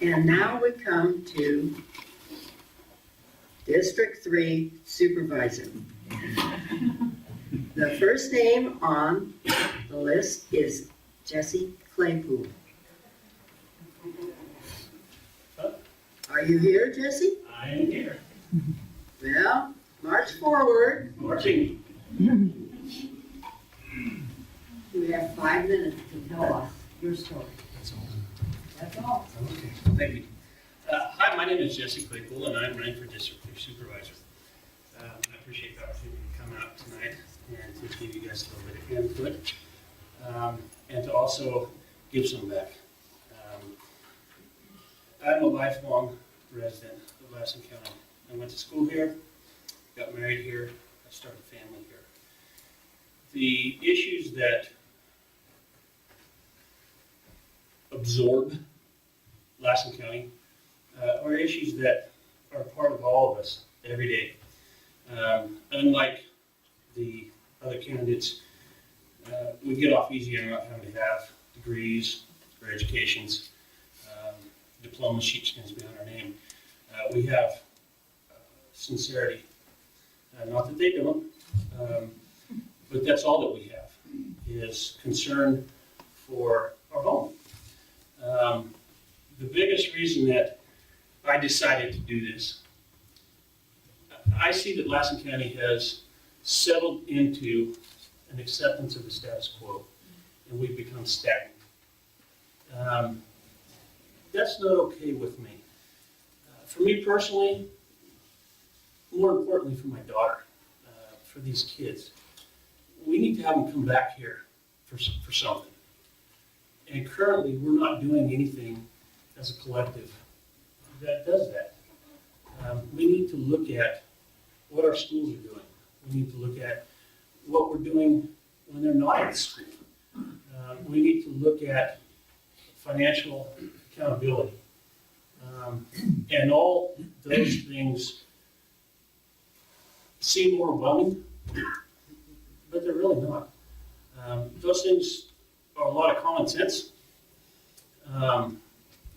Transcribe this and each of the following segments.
And now we come to District 3 Supervisor. The first name on the list is Jesse Claypool. Are you here, Jesse? I am here. Well, march forward. Marching. You have 5 minutes to tell us your story. That's all. That's all. Okay, thank you. Hi, my name is Jesse Claypool, and I'm running for District 3 Supervisor. I appreciate the opportunity to come out tonight and to give you guys a little bit of input, and to also give some back. I'm a lifelong resident of Lassen County. I went to school here, got married here, I started a family here. The issues that absorb Lassen County are issues that are part of all of us every day. Unlike the other candidates, we get off easy on not having to have degrees or educations, diploma sheepskins behind our name. We have sincerity. Not that they don't, but that's all that we have, is concern for our home. The biggest reason that I decided to do this, I see that Lassen County has settled into an acceptance of the status quo, and we've become stagnant. That's not okay with me. For me personally, more importantly for my daughter, for these kids, we need to have them come back here for something. And currently, we're not doing anything as a collective that does that. We need to look at what our schools are doing. We need to look at what we're doing when they're not at school. We need to look at financial accountability. And all those things seem overwhelming, but they're really not. Those things are a lot of common sense.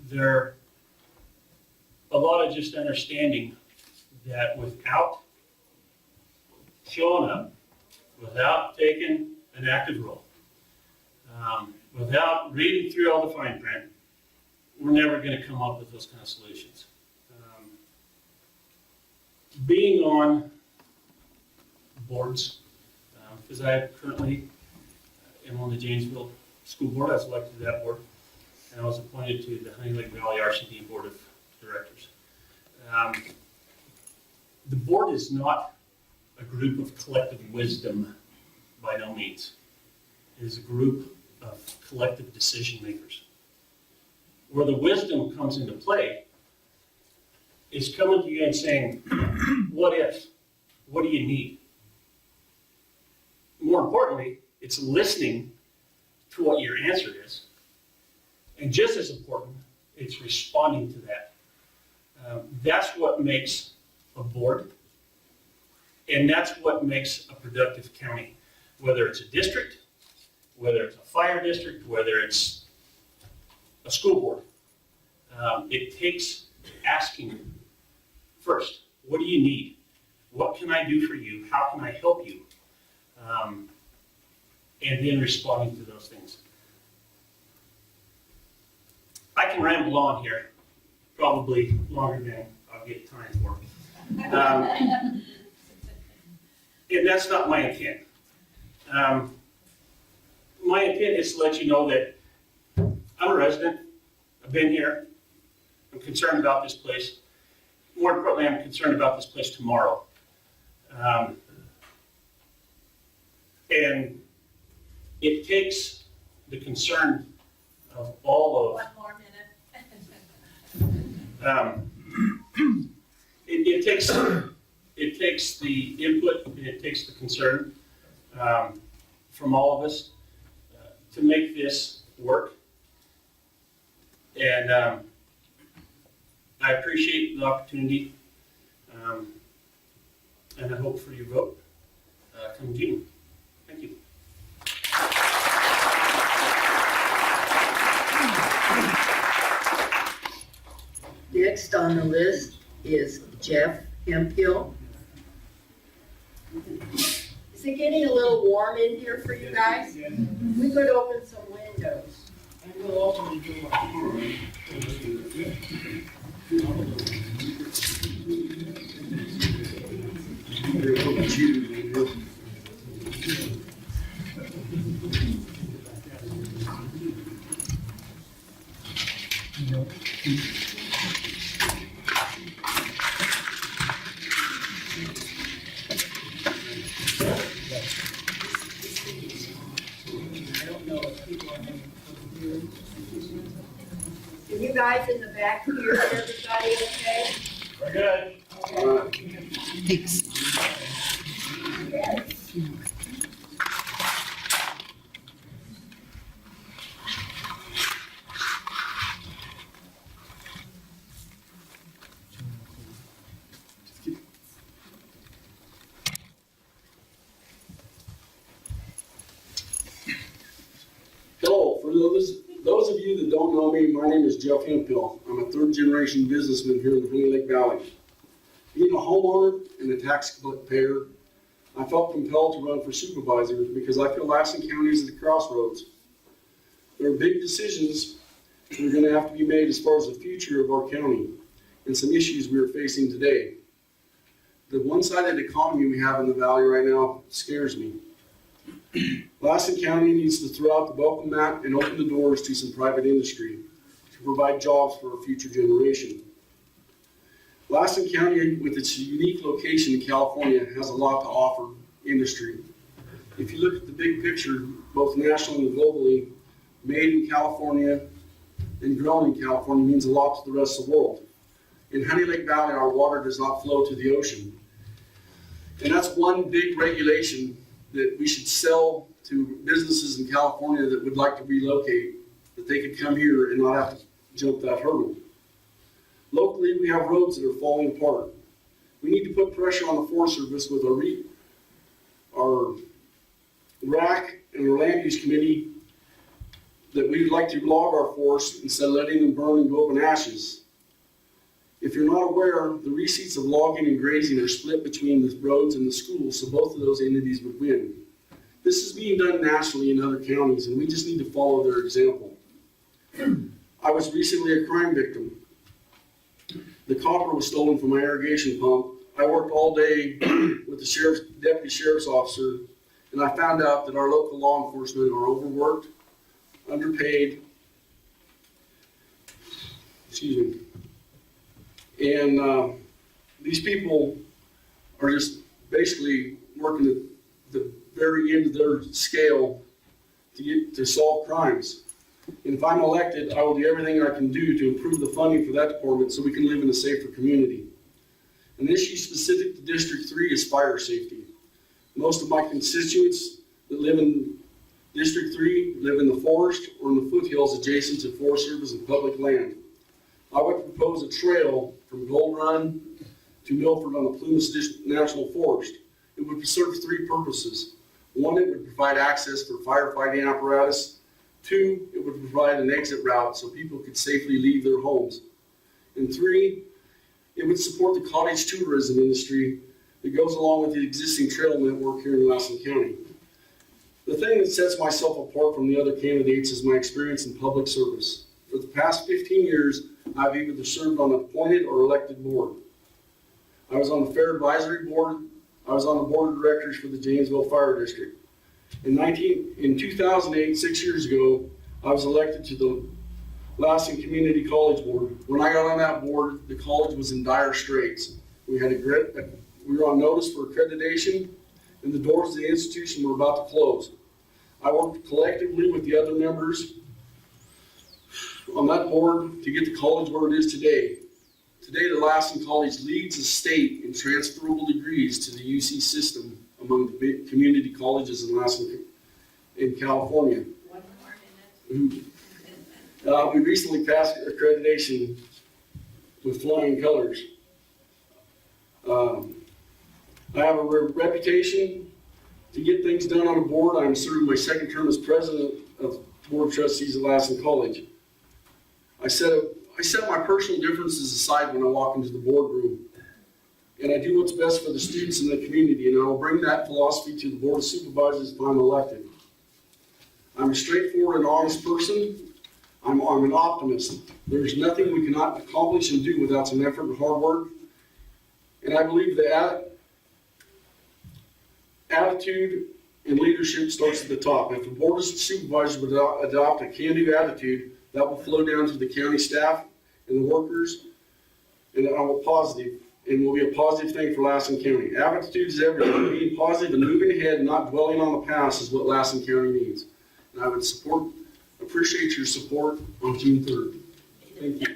They're a lot of just understanding that without showing up, without taking an active role, without reading through all the fine print, we're never going to come up with those kind of solutions. Being on boards, because I currently am on the Janesville School Board. I was elected to that board, and I was appointed to the Honey Lake Valley RCD Board of Directors. The board is not a group of collective wisdom by no means. It is a group of collective decision makers. Where the wisdom comes into play is coming to you and saying, what if? What do you need? More importantly, it's listening to what your answer is. And just as important, it's responding to that. That's what makes a board, and that's what makes a productive county. Whether it's a district, whether it's a fire district, whether it's a school board. It takes asking first, what do you need? What can I do for you? How can I help you? And then responding to those things. I can ramble on here, probably longer than I'll get time for. And that's not my intent. My intent is to let you know that I'm a resident. I've been here. I'm concerned about this place. More importantly, I'm concerned about this place tomorrow. And it takes the concern of all of... One more minute. It takes the input and it takes the concern from all of us to make this work. And I appreciate the opportunity, and I hope for your vote come June. Thank you. on the list is Jeff Hemphill. Is it getting a little warm in here for you guys? We could open some windows. And we'll open the door. Can you guys in the back hear everybody okay? We're good. Hello, for those of you that don't know me, my name is Jeff Hemphill. I'm a third-generation businessman here in the Honey Lake Valley. Being a homeowner and a taxpayer, I felt compelled to run for supervisor because I feel Lassen County is at the crossroads. There are big decisions that are going to have to be made as far as the future of our county and some issues we are facing today. The one-sided economy we have in the valley right now scares me. Lassen County needs to throw out the welcome mat and open the doors to some private industry to provide jobs for our future generation. Lassen County, with its unique location in California, has a lot to offer industry. If you look at the big picture, both nationally and globally, made in California and grown in California means a lot to the rest of the world. In Honey Lake Valley, our water does not flow to the ocean. And that's one big regulation that we should sell to businesses in California that would like to relocate, that they could come here and not have to jump that hurdle. Locally, we have roads that are falling apart. We need to put pressure on the Forest Service with our RAC and our Land Use Committee that we'd like to log our forests instead of letting them burn and go up in ashes. If you're not aware, the receipts of logging and grazing are split between the roads and the schools, so both of those entities would win. This is being done nationally in other counties, and we just need to follow their example. I was recently a crime victim. The copper was stolen from my irrigation pump. I worked all day with the deputy sheriff's officer, and I found out that our local law enforcement are overworked, underpaid, and these people are just basically working at the very end of their scale to solve crimes. And if I'm elected, I will do everything I can do to improve the funding for that department so we can live in a safer community. An issue specific to District 3 is fire safety. Most of my constituents that live in District 3 live in the forest or in the foothills adjacent to Forest Service and public land. I would propose a trail from Gold Run to Milford on the Plumas National Forest. It would serve three purposes. One, it would provide access for firefighting apparatus. Two, it would provide an exit route so people could safely leave their homes. And three, it would support the cottage tourism industry that goes along with the existing trail network here in Lassen County. The thing that sets myself apart from the other candidates is my experience in public service. For the past 15 years, I've either served on an appointed or elected board. I was on the Fair Advisory Board. I was on the board of directors for the Janesville Fire District. In 2008, 6 years ago, I was elected to the Lassen Community College Board. When I got on that board, the college was in dire straits. We were on notice for accreditation, and the doors of the institution were about to close. I worked collectively with the other members on that board to get the college where it is today. Today, the Lassen College leads the state in transferable degrees to the UC system among the big community colleges in Lassen, in California. We recently passed accreditation with flying colors. I have a reputation to get things done on a board. I'm serving my second term as president of Board of Trustees at Lassen College. I I set my personal differences aside when I walk into the boardroom, and I do what's best for the students and the community, and I will bring that philosophy to the Board of Supervisors if I'm elected. I'm a straightforward and honest person. I'm an optimist. There's nothing we cannot accomplish and do without some effort and hard work. And I believe that attitude and leadership starts at the top. If the Board of Supervisors would adopt a can-do attitude, that will flow down to the county staff and the workers, and will be a positive thing for Lassen County. Attitude is everything. Being positive and moving ahead and not dwelling on the past is what Lassen County needs. And I would appreciate your support on June 3rd. Thank you.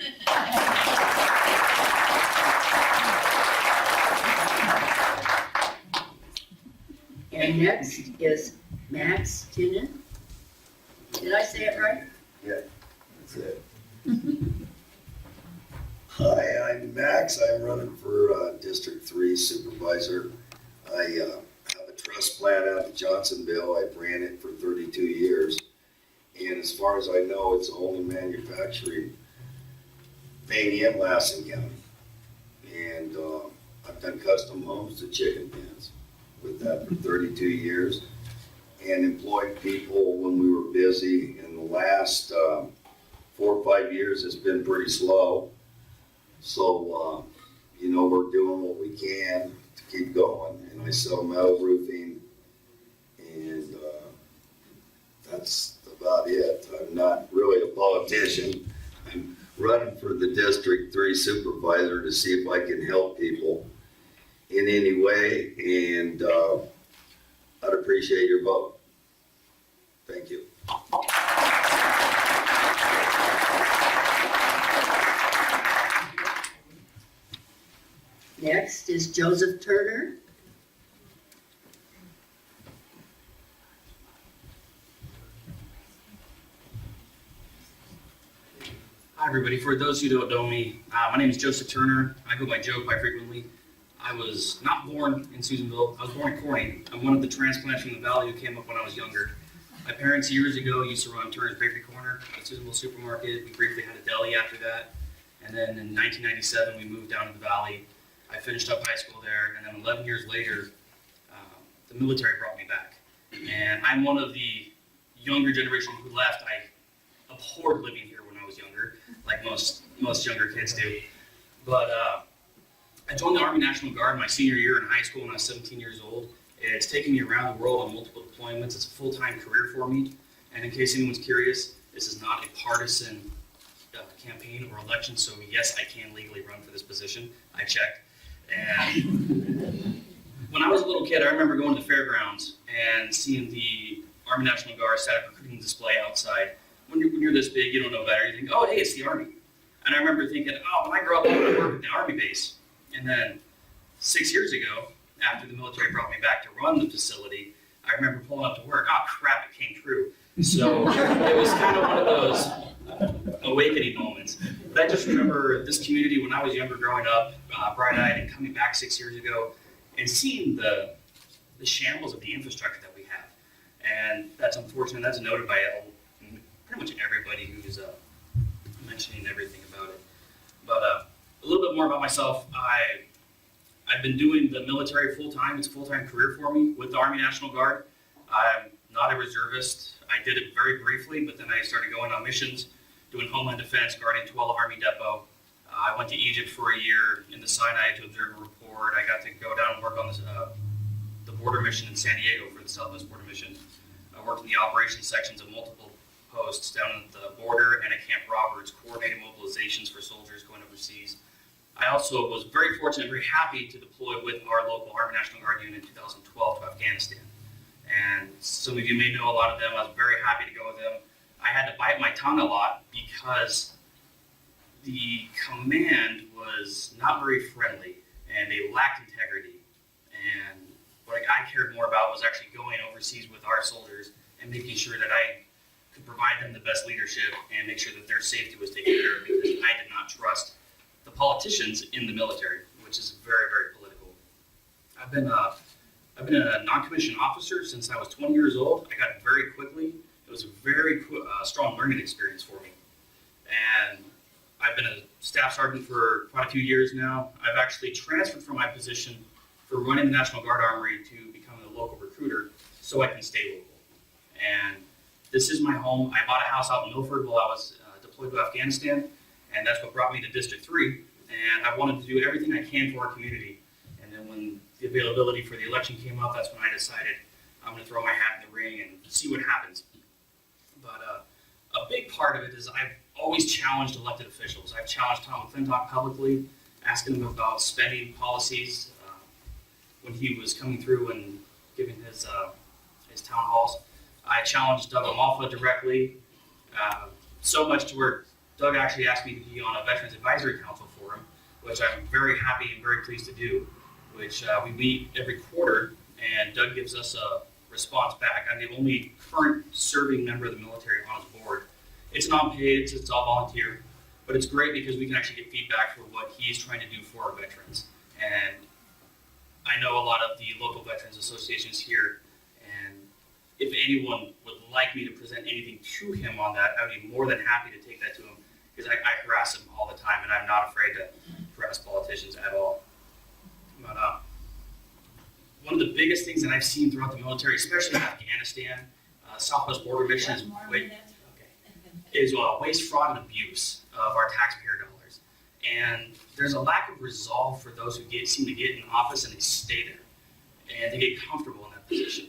And next is Max Tinnen. Did I say it right? That's it. Hi, I'm Max. I'm running for District 3 Supervisor. I have a trust plan out of Johnsonville. I've ran it for 32 years. And as far as I know, it's the only manufacturing thing in Lassen County. And I've done custom homes to chicken pens with that for 32 years and employed people when we were busy. In the last 4 or 5 years, it's been pretty slow. So, we're doing what we can to keep going. And I sell metal roofing, and that's about it. I'm not really a politician. I'm running for the District 3 Supervisor to see if I can help people in any way, and I'd appreciate your vote. Thank you. Next is Joseph Turner. Hi everybody, for those who don't know me, my name is Joseph Turner. I go by Joe quite frequently. I was not born in Susanville, I was born in Corning. I'm one of the transplants from the valley who came up when I was younger. My parents years ago used to run Turner's Bakery Corner at Susanville Supermarket. We briefly had a deli after that. And then in 1997 we moved down to the valley. I finished up high school there, and then 11 years later, the military brought me back. And I'm one of the younger generation who left. I abhorred living here when I was younger, like most younger kids do. But I joined the Army National Guard my senior year in high school when I was 17 years old. It's taken me around the world on multiple deployments. It's a full-time career for me. And in case anyone's curious, this is not a partisan campaign or election, so yes, I can legally run for this position. I checked. And when I was a little kid, I remember going to the fairgrounds and seeing the Army National Guard set up a recruiting display outside. When you're this big, you don't know better. You think, oh, hey, it's the Army. And I remember thinking, oh, when I grow up, I'm going to work at the Army base. And then 6 years ago, after the military brought me back to run the facility, I remember pulling up to work. Oh, crap, it came true. So it was kind of one of those awakening moments. But I just remember this community when I was younger growing up, bright-eyed, and coming back 6 years ago, and seeing the shambles of the infrastructure that we have. And that's unfortunate. That's noted by pretty much everybody who's mentioning everything about it. But a little bit more about myself. I've been doing the military full-time. It's a full-time career for me with the Army National Guard. I'm not a reservist. I did it very briefly, but then I started going on missions, doing Homeland Defense, guarding 12 Army Depot. I went to Egypt for a year in the Sinai to observe and report. I got to go down and work on the border mission in San Diego for the Southwest Border Mission. I worked in the operations sections of multiple posts down at the border and at Camp Roberts, coordinating mobilizations for soldiers going overseas. I also was very fortunate, very happy to deploy with our local Army National Guard unit in 2012 to Afghanistan. And some of you may know a lot of them. I was very happy to go with them. I had to bite my tongue a lot because the command was not very friendly and they lacked integrity. And what I cared more about was actually going overseas with our soldiers and making sure that I could provide them the best leadership and make sure that their safety was taken care of, because I did not trust the politicians in the military, which is very, very political. I've been a non-commissioned officer since I was 20 years old. I got it very quickly. It was a very strong learning experience for me. And I've been a staff sergeant for quite a few years now. I've actually transferred from my position for running the National Guard Armory to become a local recruiter so I can stay local. And this is my home. I bought a house out in Milford while I was deployed to Afghanistan, and that's what brought me to District 3. And I wanted to do everything I can for our community. And then when the availability for the election came up, that's when I decided I'm going to throw my hat in the ring and see what happens. But a big part of it is I've always challenged elected officials. I've challenged Tom McClintock publicly, asking him about spending policies when he was coming through and giving his town halls. I challenged Doug Amalfa directly, so much to where Doug actually asked me to be on a Veterans Advisory Council for him, which I'm very happy and very pleased to do, which we meet every quarter, and Doug gives us a response back. I'm the only current serving member of the military on his board. It's not paid, it's all volunteer, but it's great because we can actually get feedback for what he's trying to do for our veterans. And I know a lot of the local veterans associations here, and if anyone would like me to present anything to him on that, I would be more than happy to take that to him, because I harass him all the time, and I'm not afraid to harass politicians at all. But one of the biggest things that I've seen throughout the military, especially in Afghanistan, Southwest Border Mission is waste, fraud, and abuse of our taxpayer dollars. And there's a lack of resolve for those who seem to get in office and they stay there, and they get comfortable in that position.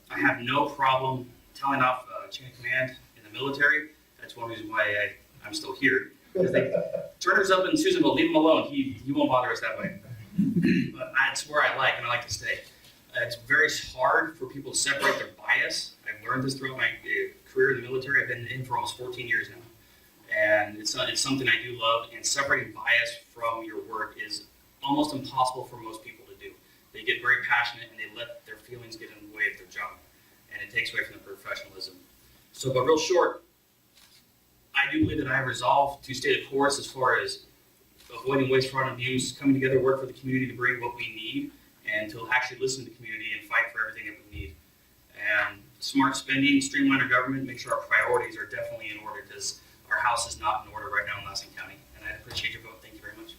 I have no problem telling off chain of command in the military. That's one reason why I'm still here. Because Turner's up in Susanville, leave him alone. He won't bother us that way. But that's where I like, and I like to stay. It's very hard for people to separate their bias. I've learned this throughout my career in the military. I've been in for almost 14 years now. And it's something I do love, and separating bias from your work is almost impossible for most people to do. They get very passionate and they let their feelings get in the way of their job, and it takes away from the professionalism. So, but real short, I do believe that I have resolved to stay the course as far as avoiding waste, fraud, and abuse, coming together, work for the community to bring what we need, and to actually listen to the community and fight for everything that we need. And smart spending, streamline our government, make sure our priorities are definitely in order, because our house is not in order right now in Lassen County. And I appreciate your vote. Thank you very much.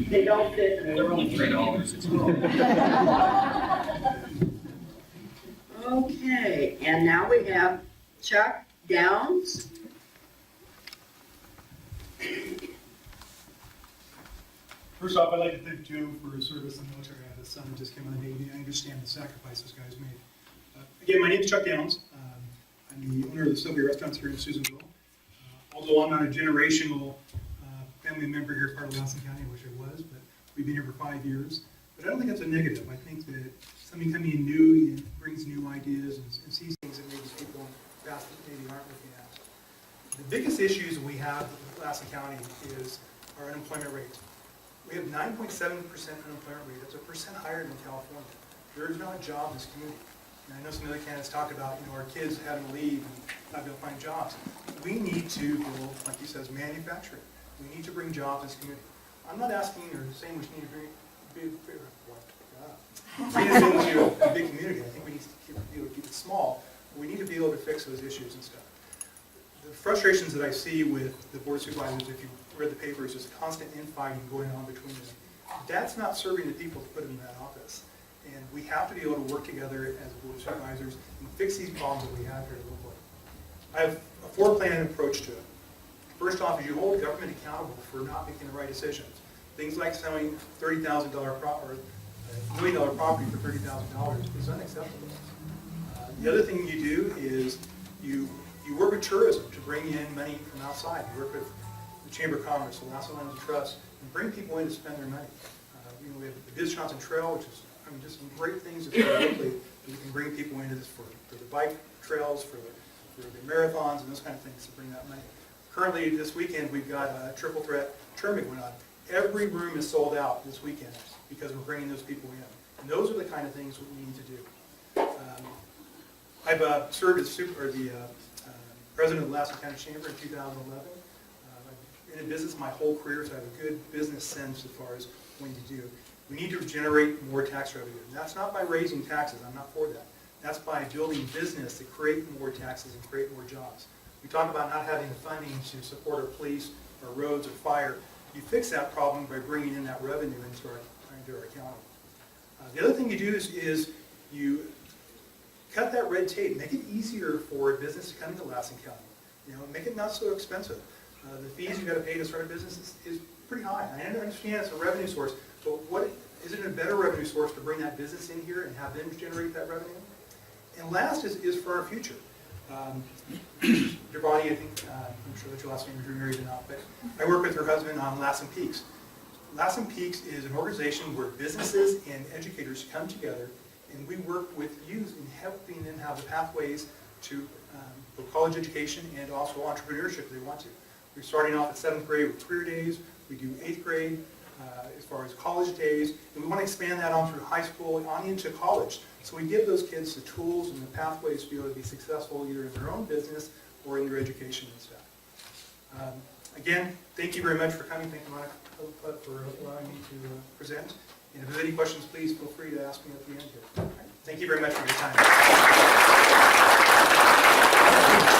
They don't fit. They're only $3. Okay, and now we have Chuck Downs. First off, I'd like to thank Joe for his service in the military. I have a son who just came on the Navy. I understand the sacrifice this guy's made. Again, my name is Chuck Downs. I'm the owner of the Sylvia Restaurants here in Susanville. Although I'm not a generational family member here, part of Lassen County, I wish I was, but we've been here for 5 years. But I don't think that's a negative. I think that somebody coming in new brings new ideas and sees things that maybe people in past maybe aren't looking at. The biggest issues we have in Lassen County is our unemployment rate. We have 9.7% unemployment rate. That's a percent higher than California. There is not a job in this community. And I know some other candidates talk about, our kids having to leave and not being able to find jobs. We need to build, like he says, manufacturing. We need to bring jobs in this community. I'm not asking or saying we need to bring a big community. I think we need to be able to keep it small. But we need to be able to fix those issues and stuff. The frustrations that I see with the board of supervisors, if you read the papers, there's constant infighting going on between them. That's not serving the people to put them in that office. And we have to be able to work together as board of supervisors and fix these problems that we have here locally. I have a four-plan approach to it. First off, is you hold government accountable for not making the right decisions. Things like selling $30,000 or $1 million property for $30,000 is unacceptable. The other thing you do is you work with tourism to bring in money from outside. You work with the Chamber of Commerce, the Lassen Lands and Trust, and bring people in to spend their money. We have the Biz Johnson Trail, which is just some great things that locally that we can bring people into this for the bike trails, for the marathons, and those kind of things to bring that money. Currently, this weekend, we've got a triple threat tournament going on. Every room is sold out this weekend because we're bringing those people in. And those are the kind of things that we need to do. I've served as the president of the Lassen County Chamber in 2011. in a business my whole career, so I have a good business sense as far as what to do. We need to generate more tax revenue. And that's not by raising taxes, I'm not for that. That's by building business to create more taxes and create more jobs. We talk about not having the funding to support our police, our roads, or fire. You fix that problem by bringing in that revenue into our county. The other thing you do is you cut that red tape, make it easier for a business to come into Lassen County. Make it not so expensive. The fees you got to pay to start a business is pretty high. I understand it's a revenue source, but isn't it a better revenue source to bring that business in here and have them generate that revenue? And last is for our future. Giovanni, I think, I'm sure that your last name is married or not, but I work with her husband on Lassen Peaks. Lassen Peaks is an organization where businesses and educators come together, and we work with youth in helping them have the pathways to both college education and also entrepreneurship if they want to. We're starting off at 7th grade with career days. We do 8th grade as far as college days, and we want to expand that on through high school, on into college. So we give those kids the tools and the pathways to be able to be successful either in their own business or in their education and stuff. Again, thank you very much for coming. Thank you, Monica, for allowing me to present. And if there's any questions, please feel free to ask me at the end here. Thank you very much for your time.